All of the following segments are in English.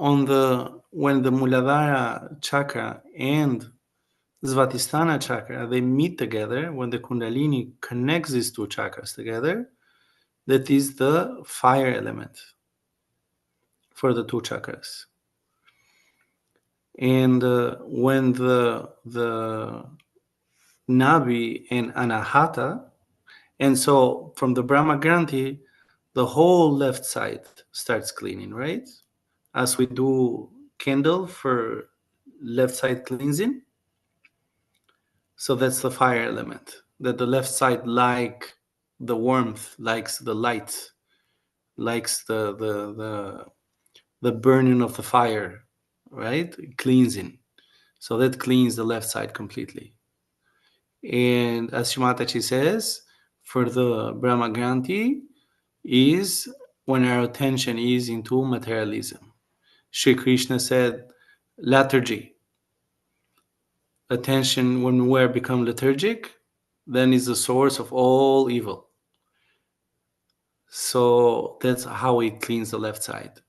when the Muladhara chakra and Svatisthana chakra, they meet together, when the Kundalini connects these two chakras together, that is the fire element for the two chakras. And when the Nabi and Anahata, and so from the Brahma Granthi, the whole left side starts cleaning, right? As we do candle for left side cleansing. So that's the fire element, that the left side, like the warmth, likes the light, likes the burning of the fire, right? Cleansing. So that cleans the left side completely. And as Shimataji says, for the Brahma Granthi is when our attention is into materialism. Sri Krishna said, lethargy. Attention, when we become lethargic, then is the source of all evil. So that's how it cleans the left side.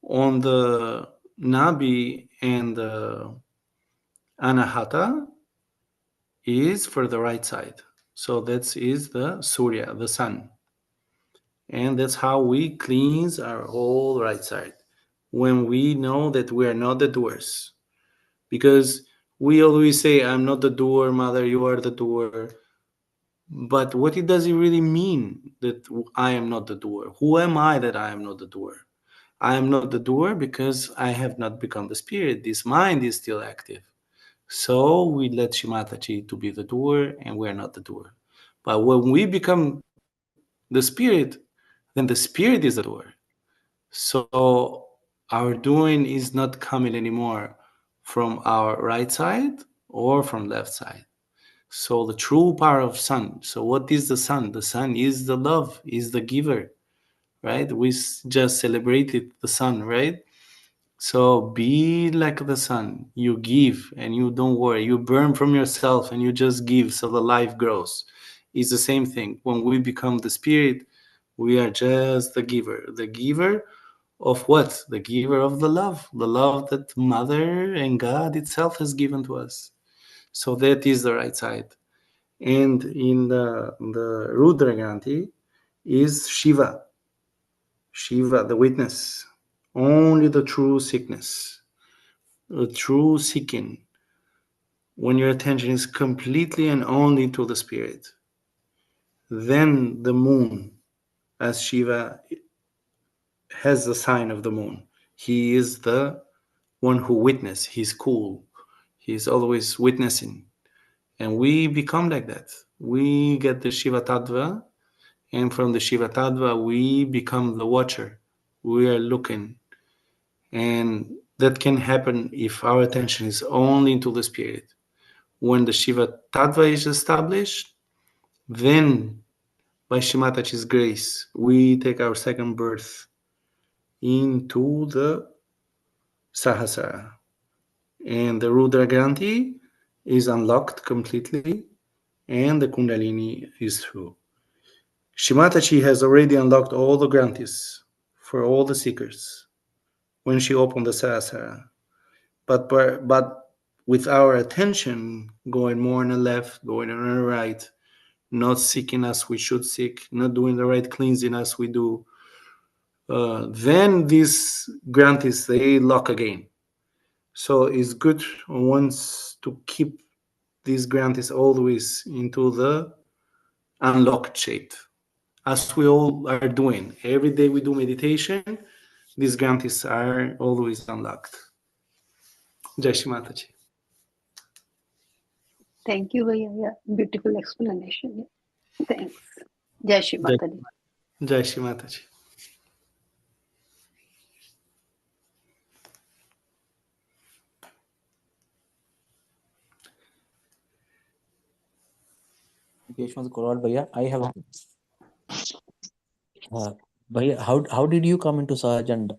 On the Nabi and the Anahata is for the right side. So that is the Surya, the sun. And that's how we cleanse our whole right side. When we know that we are not the doers. Because we always say, I'm not the doer, mother, you are the doer. But what does it really mean that I am not the doer? Who am I that I am not the doer? I am not the doer because I have not become the spirit. This mind is still active. So we let Shimataji to be the doer, and we are not the doer. But when we become the spirit, then the spirit is the doer. So our doing is not coming anymore from our right side or from left side. So the true power of sun. So what is the sun? The sun is the love, is the giver, right? We just celebrated the sun, right? So be like the sun. You give and you don't worry. You burn from yourself and you just give so the life grows. It's the same thing. When we become the spirit, we are just the giver. The giver of what? The giver of the love that Mother and God itself has given to us. So that is the right side. And in the Rudra Granthi is Shiva. Shiva, the witness. Only the true sickness, the true seeking. When your attention is completely and only to the spirit, then the moon, as Shiva has the sign of the moon, he is the one who witness. He's cool. He's always witnessing. And we become like that. We get the Shiva Tattva, and from the Shiva Tattva, we become the watcher. We are looking. And that can happen if our attention is only into the spirit. When the Shiva Tattva is established, then by Shimataji's grace, we take our second birth into the Sahasrara. And the Rudra Granthi is unlocked completely, and the Kundalini is through. Shimataji has already unlocked all the Granthis for all the seekers when she opened the Sahasrara. But with our attention going more on the left, going on the right, not seeking as we should seek, not doing the right cleansing as we do, then these Granthis, they lock again. So it's good once to keep these Granthis always into the unlocked shape, as we all are doing. Every day we do meditation, these Granthis are always unlocked. Jai Shri Mataji. Thank you, Bhaiya. Yeah, beautiful explanation. Thanks. Jai Shri Mataji. Jai Shri Mataji. Bhaiya, I have. Bhaiya, how did you come into Sahaj, and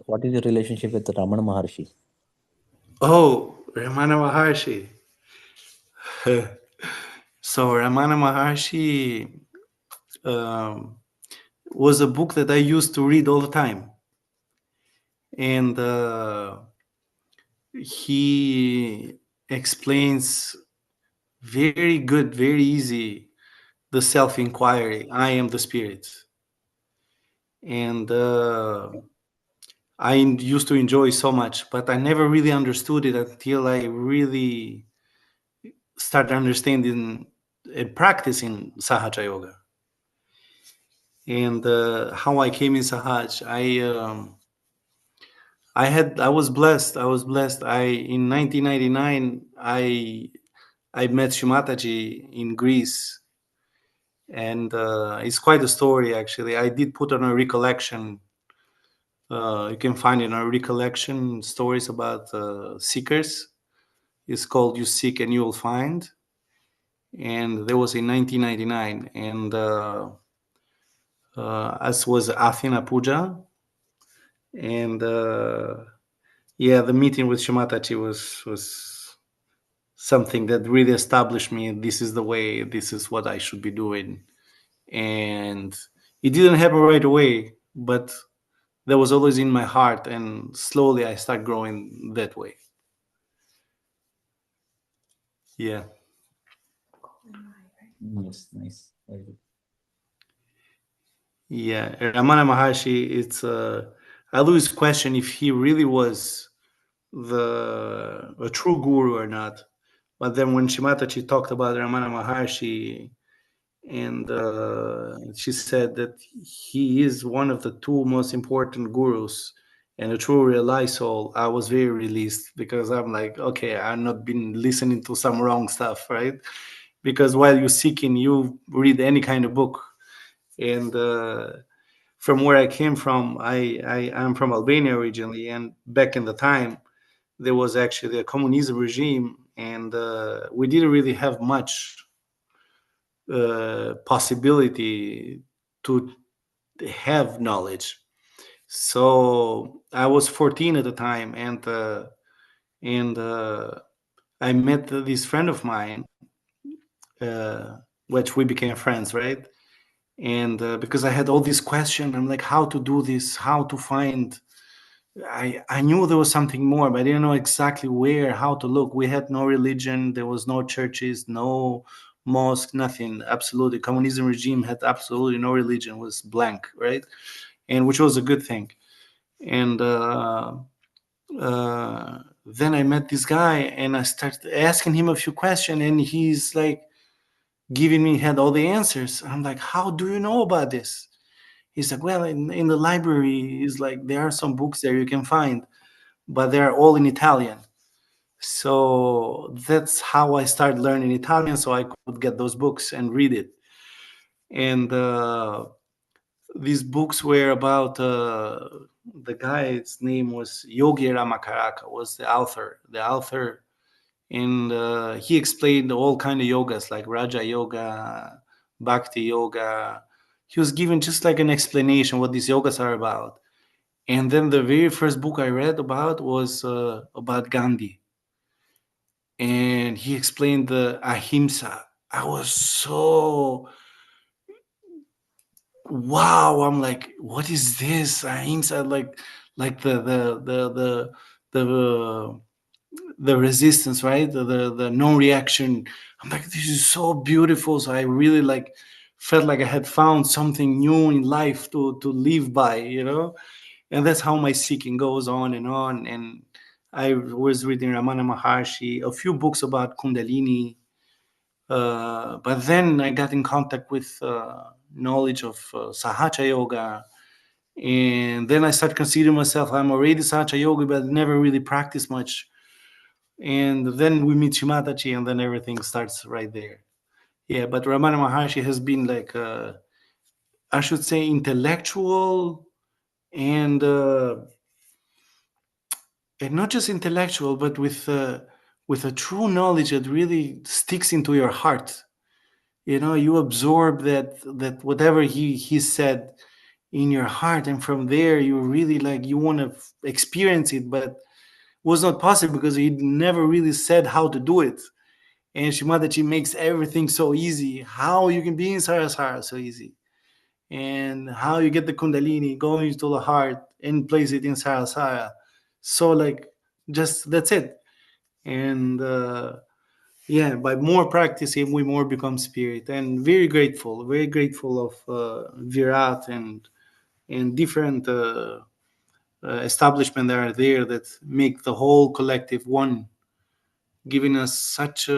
what is your relationship with Ramana Maharshi? Oh, Ramana Maharshi. So Ramana Maharshi was a book that I used to read all the time. and he explains very good, very easy, the self-inquiry. I am the spirit. And I used to enjoy so much, but I never really understood it until I really started understanding and practicing Sahaja Yoga. And how I came in Sahaj, I was blessed. I was blessed. In 1999 I met Shumataji in Greece, and it's quite a story actually. I did put on a recollection. You can find in a recollection stories about seekers. It's called "You Seek and You Will Find," and that was in 1999. And as was Athena Puja, and yeah, the meeting with Shumataji was something that really established me. This is the way. This is what I should be doing. And it didn't happen right away, but that was always in my heart, and slowly I start growing that way. Yeah. Nice. Very good. Yeah, Ramana Maharshi, it's I always question if he really was a true guru or not. But then when Shimataji talked about Ramana Maharshi, and she said that he is one of the two most important gurus and a true realized soul, I was very released, because I'm like, okay, I've not been listening to some wrong stuff, right? Because while you're seeking, you read any kind of book. And from where I came from, I'm from Albania originally, and back in the time, there was actually a communism regime, and we didn't really have much possibility to have knowledge. So I was 14 at the time, and I met this friend of mine, which we became friends, right? And because I had all these questions, I'm like, how to do this, how to find. I knew there was something more, but I didn't know exactly where, how to look. We had no religion, there was no churches, no mosque, nothing. Absolutely, communism regime had absolutely no religion, it was blank, right? And which was a good thing. And then I met this guy, and I started asking him a few questions, and he's like giving me had all the answers. I'm like, how do you know about this? He's like, well, in the library, he's like, there are some books there you can find, but they're all in Italian. So that's how I started learning Italian, so I could get those books and read it. And these books were about the guy's name was Yogi Ramakaraka, was the author. And he explained all kind of yogas like Raja Yoga, Bhakti Yoga. He was given just like an explanation what these yogas are about. And then the very first book I read about was about Gandhi. And he explained the ahimsa. I was so wow. I'm like, what is this ahimsa? Like the the resistance, right? The no reaction. I'm like, this is so beautiful. So I really like felt like I had found something new in life to live by, you know. And that's how my seeking goes on and on. And I was reading Ramana Maharshi, a few books about Kundalini, but then I got in contact with knowledge of Sahaja Yoga. And then I started considering myself, I'm already Sahaja Yogi, but never really practiced much. And then we meet Shimataji, and then everything starts right there. Yeah, but Ramana Maharshi has been like, I should say, intellectual and not just intellectual, but with a true knowledge that really sticks into your heart. You know, you absorb that whatever he said in your heart, and from there you really like you want to experience it, but was not possible because he never really said how to do it. And Shimadachi makes everything so easy. How you can be in Sarasara so easy, and how you get the Kundalini going to the heart, and place it in Sarasaya. So like just that's it. And yeah, by more practicing, we more become spirit. And very grateful of Virat and different establishment that are there that make the whole collective one, giving us such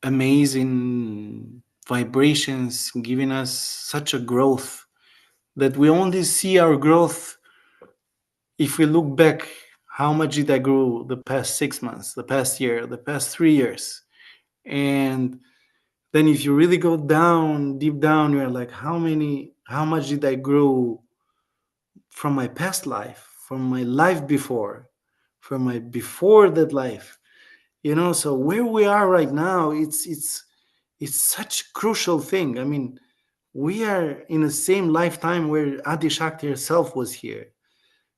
amazing vibrations, giving us such a growth that we only see our growth if we look back. How much did I grow the past 6 months, the past year, the past 3 years? And then if you really go down, deep down, you're like, how much did I grow from my past life, from my life before, from my before that life? So where we are right now, it's such a crucial thing. I mean, we are in the same lifetime where Adi Shakti herself was here.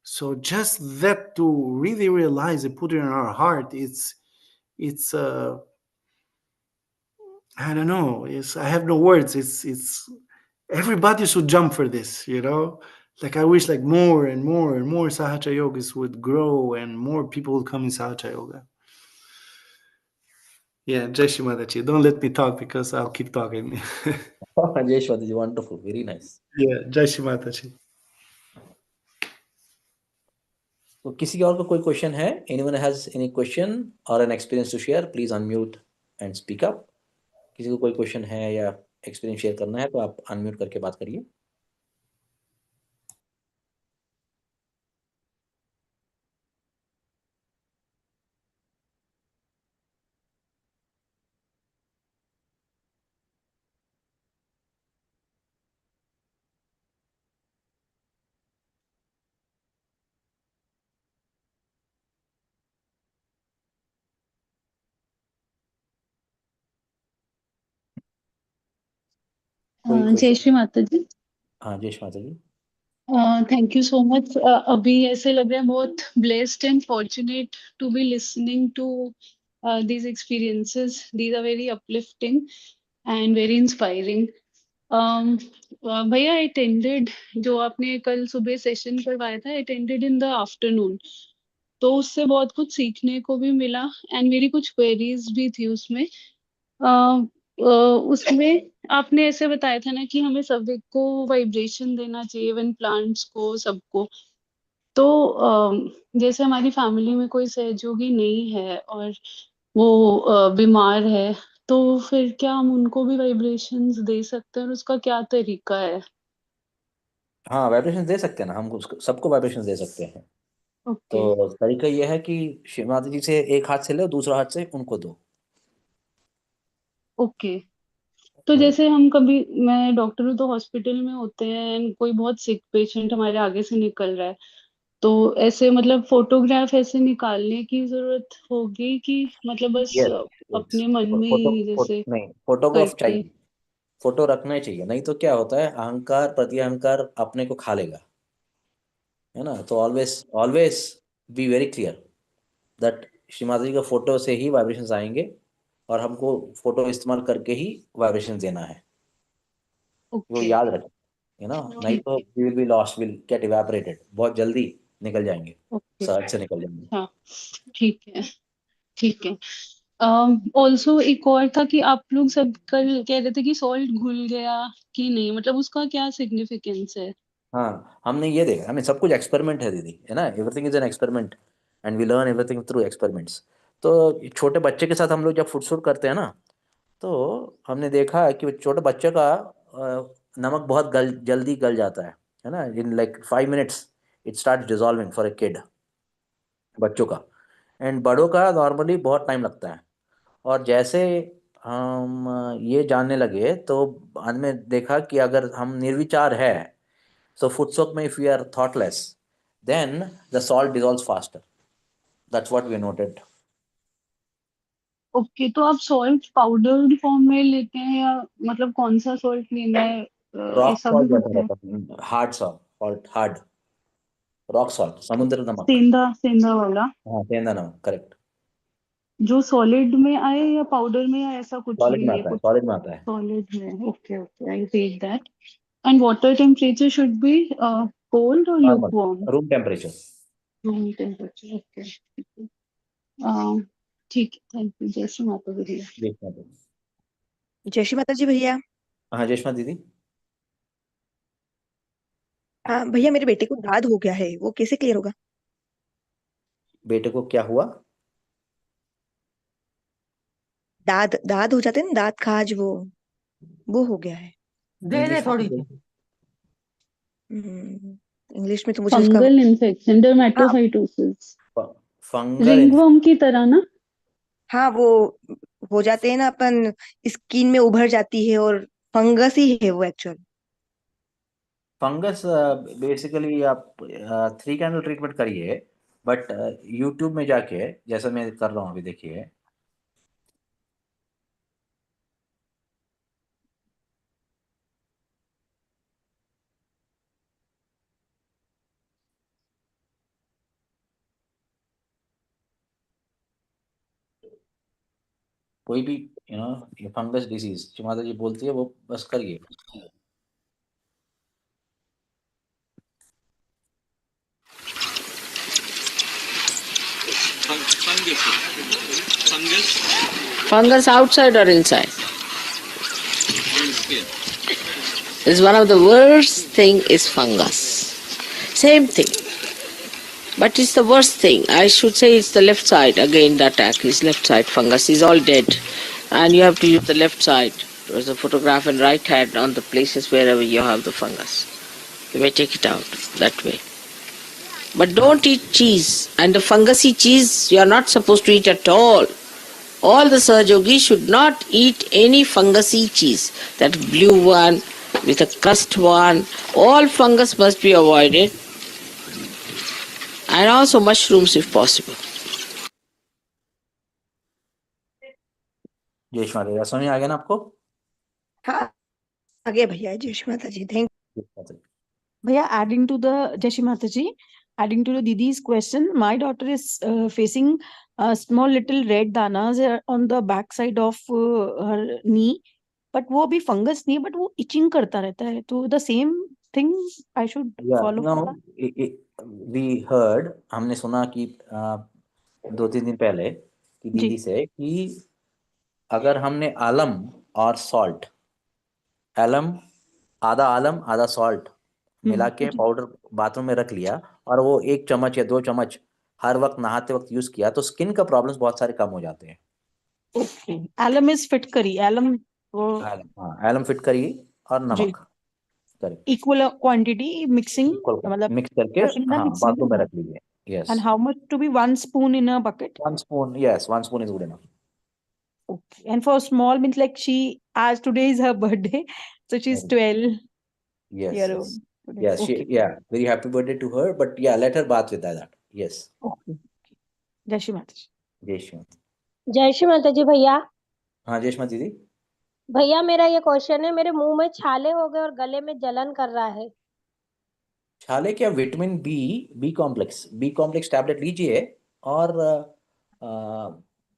So just that, to really realize and put it in our heart, it's I don't know. I have no words. It's everybody should jump for this. Like I wish like more and more and more Sahaja yogis would grow and more people would come in Sahaja yoga. Yeah, Jai Shri Mataji. Don't let me talk because I'll keep talking. Jai Shri Mataji, wonderful, very nice. Yeah, Jai Shri Mataji. तो किसी और का कोई question है? Anyone has any question or an experience to share? Please unmute and speak up. किसी को कोई question है या एक्सपीरियंस शेयर करना है तो आप अनम्यूट करके बात करिए. जय श्री माता जी. हाँ, Jai Shri Mata ji. Thank you so much. अभी ऐसे लग रहा है बहुत blessed and fortunate to be listening to these experiences. These are very uplifting and very inspiring. भैया, अटेंडेड जो आपने कल सुबह सेशन करवाया था, अटेंडेड इन द आफ्टरनून. तो उससे बहुत कुछ सीखने को भी मिला एंड मेरी कुछ क्वेरीज भी थी उसमें. उसमें आपने ऐसे बताया था ना कि हमें सभी को वाइब्रेशन देना चाहिए, इवन प्लांट्स को, सबको. तो जैसे हमारी फैमिली में कोई सहयोगी नहीं है और वो बीमार है, तो फिर क्या हम उनको भी वाइब्रेशंस दे सकते हैं और उसका क्या तरीका है? हाँ, वाइब्रेशन दे सकते हैं ना, हम सबको वाइब्रेशन दे सकते हैं. ओके. तो तरीका यह है कि श्री माता जी से एक हाथ से लो, दूसरा हाथ से उनको दो. ओके. तो जैसे हम कभी, मैं डॉक्टर हूँ तो हॉस्पिटल में होते हैं and कोई बहुत सिक पेशेंट हमारे आगे से निकल रहा है, तो ऐसे मतलब फोटोग्राफ ऐसे निकालने की जरूरत होगी कि मतलब बस यस, अपने मन में फोटो ही जैसे नहीं, फोटोग्राफ करके? चाहिए, फोटो रखना ही चाहिए. नहीं तो क्या होता है, अहंकार प्रति अहंकार अपने को खा लेगा, है ना. तो always always be very clear that Shri Mata जी का फोटो से ही वाइब्रेशंस आएंगे और हमको फोटो इस्तेमाल करके ही वाइब्रेशन देना है. वो ओके. याद रखें, नहीं तो we will be lost, will get evaporated, बहुत जल्दी निकल जाएंगे, ओके. सहज से निकल जाएंगे. हाँ, ठीक है. ठीक है. ऑल्सो एक और था कि आप लोग सब कल कह रहे थे कि सॉल्ट घुल गया कि नहीं, मतलब उसका क्या सिग्निफिकेंस है? हाँ, हमने ये देखा, हमें सब कुछ एक्सपेरिमेंट है दीदी, है ना. Everything is an experiment and we learn everything through experiments. तो छोटे बच्चे के साथ हम लोग जब फुट शूट करते हैं ना, तो हमने देखा है कि छोटे बच्चे का नमक बहुत जल्दी गल जाता है ना. In like 5 minutes it start dissolving for a kid, बच्चों का. एंड बड़ों का नॉर्मली बहुत टाइम लगता है. और जैसे हम ये जानने लगे तो बाद में देखा कि अगर हम निर्विचार है, so footsok mein if we are thoughtless, then the salt dissolves faster. That's what we noted. Okay. तो आप सॉल्ट पाउडर फॉर्म में लेते हैं या मतलब कौन सा सॉल्ट लेना है? Rock ऐसा भी salt कुछ जैसा है? रहता है, hard salt, hard rock salt, समुद्र नमक. सेंधा सेंधा वाला हाँ, सेंधा नमक, करेक्ट. जो सॉलिड में आए या पाउडर में, या ऐसा कुछ सॉलिड भी में है? आता है, कुछ सॉलिड में आता है. सॉलिड में. Okay. Okay, I read that. And water temperature should be cold और normal lukewarm? Room temperature. Room temperature, okay ठीक है। ठीक है, थैंक यू। जय श्री माता दी भैया। देखना तो। जय श्री माता जी भैया। हाँ जयश्मा दीदी। हाँ भैया, मेरे बेटे को दाद हो गया है, वो कैसे क्लियर होगा? बेटे को क्या हुआ? दाद दाद हो जाते हैं ना, दाद खाज, वो हो गया है। दे दे इंग्लिश में थोड़ी। इंग्लिश में तो मुझे उसका फंगल इन्फेक्शन, हाँ डर्मेटोफाइटोसिस, फंगल रिंगवर्म की तरह ना? हाँ, वो हो जाते हैं ना, अपन स्किन में उभर जाती है, और फंगस ही है वो एक्चुअल। फंगस बेसिकली आप 3 कैंडल ट्रीटमेंट करिए, बट यूट्यूब में जाके जैसा मैं कर रहा हूँ अभी देखिए, कोई भी ये फंगस डिसीज जो माता जी बोलती है वो बस करिए। Fungus outside or inside? Is one of the worst thing is fungus. Same thing. But it's the worst thing. I should say it's the left side. Again, the attack is left side. Fungus is all dead. And you have to use the left side. There's a photograph and right hand on the places wherever you have the fungus. You may take it out that way. But don't eat cheese. And the fungusy cheese you are not supposed to eat at all. All the Sahajogis should not eat any fungusy cheese. That blue one with a crust one. All fungus must be avoided. And also mushrooms if possible. जय श्री माता। समझ आ गया ना आपको? हाँ, आगे भैया। जय Shri Mata ji, thank. Bhaiya, adding to the Jai Shri Mataji, adding to the Didi's question, my daughter is facing small little red danas on the back side of her knee, but वो अभी fungus नहीं है, but वो itching करता रहता है, तो the same thing I should follow for know that? We heard, हमने सुना कि 2-3 दिन पहले कि जी दीदी से कि अगर हमने आलम और सॉल्ट, आलम आधा सॉल्ट मिला के जी पाउडर बाथरूम में रख लिया, और वो 1 चम्मच या 2 चम्मच हर वक्त नहाते वक्त यूज किया, तो स्किन का प्रॉब्लम्स बहुत सारे कम हो जाते हैं। ओके, alum is fit करी, alum वो एलम फिट करिए और जी नमक करिए, equal quantity mixing, इक्वल मतलब मिक्स करके brushing the हाँ mixing बाथरूम में हाँ. रख लीजिए। Yes, And how much to be 1 spoon in a bucket? 1 spoon, yes 1 spoon is good enough. Okay. And for small means like she, as today is her birthday, so she's 12 Yes, year yes. old today. Yes, Okay. yeah, very happy birthday to her, but yeah, let her bath with that. Yes. Okay. Jai Shri Mataji. जय श्री माता। जय श्री माता जी भैया। हाँ जय श्री माता दीदी। भैया मेरा ये क्वेश्चन है, मेरे मुंह में छाले हो गए और गले में जलन कर रहा है। छाले क्या, विटामिन बी कॉम्प्लेक्स टैबलेट लीजिए, और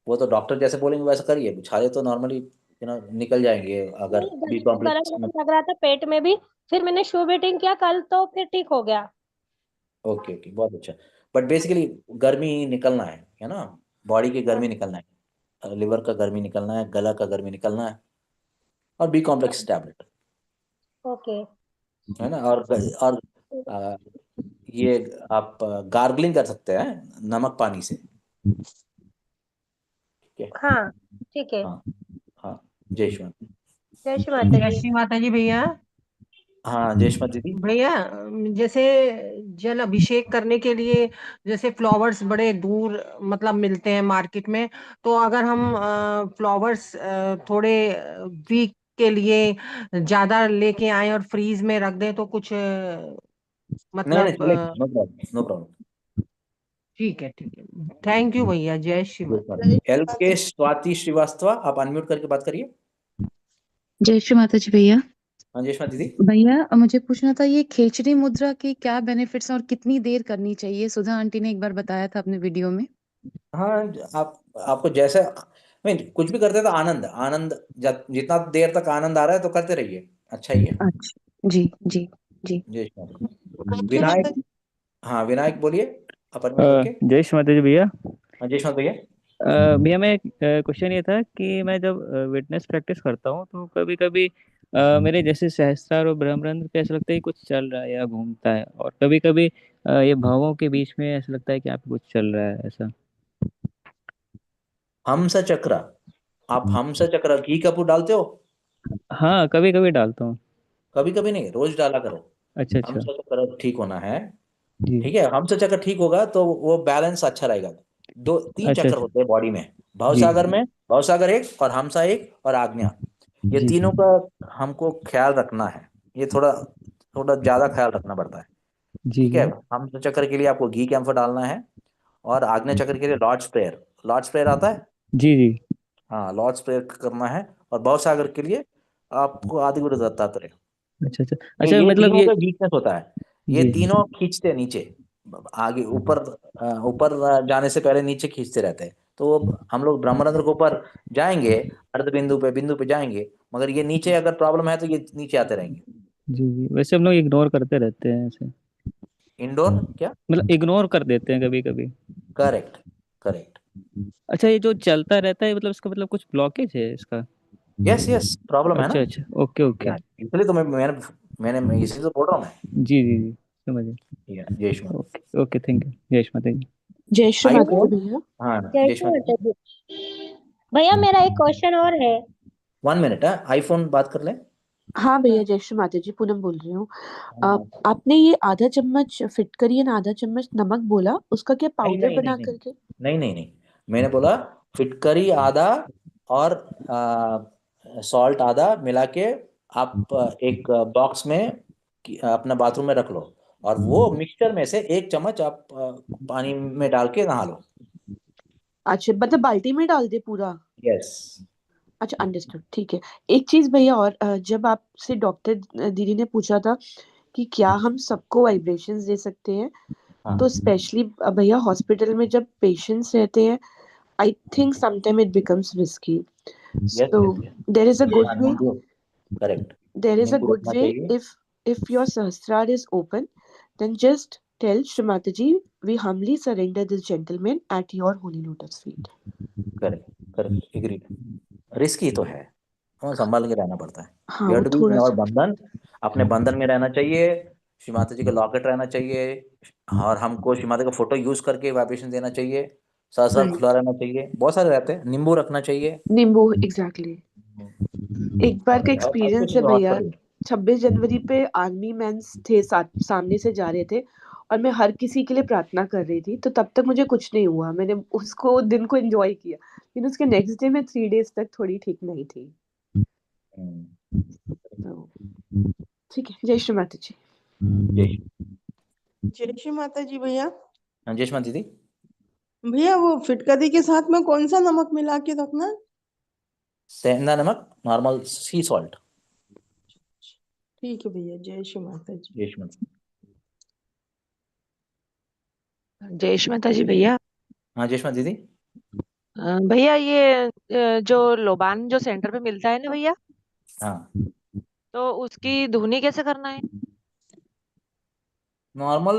वो तो डॉक्टर जैसे बोलेंगे वैसा करिए। छाले तो नॉर्मली निकल जाएंगे अगर नहीं, बी गले में कॉम्प्लेक्स गरम में। गरम लग रहा था, पेट में भी। फिर मैंने शुभ ईटिंग किया कल, तो फिर ठीक हो गया। ओके ओके, बहुत अच्छा। बट बेसिकली गर्मी निकलना है ना, बॉडी की गर्मी निकलना है, लिवर का गर्मी निकलना है, गला का गर्मी निकलना है, और बी कॉम्प्लेक्स टैबलेट ओके। है ना। और आ, ये आप गार्गलिंग कर सकते हैं नमक पानी से, ठीक है। हाँ ठीक है। हाँ हाँ, जय श्री माता। जय श्री माता जय जी। श्री माता जी भैया। हाँ जय श्री माता दीदी। भैया जैसे जल अभिषेक करने के लिए जैसे फ्लावर्स बड़े दूर मतलब मिलते हैं मार्केट में, तो अगर हम फ्लावर्स थोड़े वीक के लिए ज्यादा लेके आए और फ्रीज में रख दें तो कुछ नहीं नहीं, मतलब चलेगा, नो प्रॉब्लम नो प्रॉब्लम। ठीक है ठीक है। थैंक यू भैया। जय श्री जय श्री माता। माता। एल के स्वाति श्रीवास्तव, आप अनम्यूट करके बात करिए। जय श्री माता जी भैया। हाँ जय श्री माता दीदी। भैया मुझे पूछना था, ये खेचड़ी मुद्रा के क्या बेनिफिट्स हैं और कितनी देर करनी चाहिए? सुधा आंटी ने एक बार बताया था अपने वीडियो में। हाँ, आपको जैसे, नहीं कुछ भी करते तो आनंद जितना देर तक आनंद आ रहा है तो करते रहिए, अच्छा ही है। अच्छा जी जी जी। जय श्री माता। विनायक, हाँ विनायक बोलिए, अपन में करके। जय श्री माता जी भैया। हाँ जय भैया। भैया मैं क्वेश्चन ये था कि मैं जब विटनेस प्रैक्टिस करता हूँ तो कभी कभी मेरे जैसे सहस्त्रार और ब्रह्मरंध्र पे ऐसा लगता है कि कुछ चल रहा है या घूमता है, और कभी कभी ये भावों के बीच में ऐसा लगता है कि आप कुछ चल रहा है ऐसा। हमसा चक्र, आप हमसा चक्र घी कपूर डालते हो? हाँ कभी कभी डालता हूँ। कभी कभी नहीं, रोज डाला करो। अच्छा अच्छा। हमसा चक्र ठीक होना है। जी। ठीक है, हमसा चक्र ठीक होगा तो वो बैलेंस अच्छा रहेगा। दो तीन अच्छा चक्र अच्छा। होते हैं बॉडी में। जी भवसागर में, भवसागर एक और हमसा एक और आज्ञा, ये जी तीनों का हमको ख्याल रखना है। ये थोड़ा थोड़ा ज्यादा ख्याल रखना पड़ता है। जी ठीक है, जी हमसा चक्र के लिए आपको घी कैम्फर डालना है, और आग्नेय चक्र के लिए लॉर्ड्स प्रेयर, लॉर्ड्स प्रेयर आता है। जी जी। हाँ लॉर्ड्स प्रेयर करना है। और भवसागर के लिए आपको आदि गुरु दत्तात्रेय। अच्छा अच्छा। ये अच्छा ये मतलब तीनों ये। का वीकनेस होता है। ये जी तीनों खींचते हैं नीचे, आगे ऊपर, ऊपर जाने से पहले नीचे खींचते रहते हैं। तो हम लोग ब्रह्मरंध्र के ऊपर जाएंगे, अर्ध बिंदु पे जाएंगे, मगर ये नीचे अगर प्रॉब्लम है तो ये नीचे आते रहेंगे। जी जी, वैसे हम लोग इग्नोर करते रहते हैं ऐसे, इंडोर क्या? मतलब इग्नोर कर देते हैं कभी कभी। Correct, correct. अच्छा ये जो चलता रहता है मतलब इसका मतलब कुछ ब्लॉकेज है इसका? यस यस, प्रॉब्लम है ना। अच्छा अच्छा। Okay okay. या इसलिए तो मैं इसी से बोल रहा हूँ मैं। जी जी जी समझ गया। या जय श्री माता। Okay okay, thank you. जय श्री माता जी। जय श्री माता जी आईफोन, भैया। हाँ जय जय श्री श्री माता माता जी। जी। भैया मेरा एक क्वेश्चन और है। 1 मिनट है, आईफोन बात कर ले। हाँ भैया, जय श्री माता जी, पूनम बोल रही हूँ। हाँ। आपने ये आधा चम्मच फिटकरी और आधा चम्मच नमक बोला, उसका क्या नहीं पाउडर नहीं नहीं बना नहीं करके? नहीं नहीं नहीं, मैंने बोला फिटकरी आधा और सॉल्ट आधा मिला के आप एक बॉक्स में अपना बाथरूम में रख लो, और वो मिक्सचर में से 1 चम्मच आप पानी में डाल के नहा लो। अच्छा, मतलब बाल्टी में डाल दे पूरा? यस। अच्छा, अंडरस्टूड, ठीक है। एक चीज भैया और, जब आपसे डॉक्टर दीदी ने पूछा था कि क्या हम सबको वाइब्रेशंस दे सकते हैं, तो हाँ। स्पेशली भैया हॉस्पिटल में जब पेशेंट्स रहते हैं, I think sometime it becomes risky, yes so yes yes. There is a हाँ गुड वे, नींबू, करेक्ट। there is a नींबू good रखना way. चाहिए। If your sahasrar is open, then just tell Shrimataji, we humbly surrender this gentleman at your holy lotus feet. Correct, correct, agree. Risky तो है, हाँ संभाल के रहना पड़ता है। हाँ वी हैव वो टू बी इन थोड़ा आवर सा। बंधन, अपने बंधन में रहना चाहिए। श्री माता जी का लॉकेट रहना चाहिए, और हमको श्री माता का फोटो यूज करके वाइब्रेशन देना चाहिए। सहस्रार खुला राइट, रहना चाहिए, बहुत सारे रहते हैं, नींबू रखना चाहिए। नींबू, एग्जैक्टली। एक बार का और अच्छे एक्सपीरियंस है से भैया, हॉस्पिटल। 26 जनवरी पे आर्मी मैन थे सामने से जा रहे थे, और मैं हर किसी के लिए प्रार्थना कर रही थी, तो तब तक मुझे कुछ नहीं हुआ, मैंने उसको दिन को एंजॉय किया, लेकिन उसके नेक्स्ट डे मैं 3 डेज तक थोड़ी ठीक नहीं थी। तो ठीक है, जय श्री माता जी। जय श्री। जय श्री माता जी भैया। हाँ जय श्री माता दीदी। भैया वो फिटकरी के साथ में कौन सा नमक मिला के रखना? सेंधा नमक, नॉर्मल सी सॉल्ट। ठीक है भैया, जय श्री माता जी। जय श्री माता। जय श्री माता जी भैया। हाँ जय श्री माता दीदी। भैया ये जो लोबान जो सेंटर पे मिलता है ना भैया, हाँ तो उसकी धुनी कैसे करना है? नॉर्मल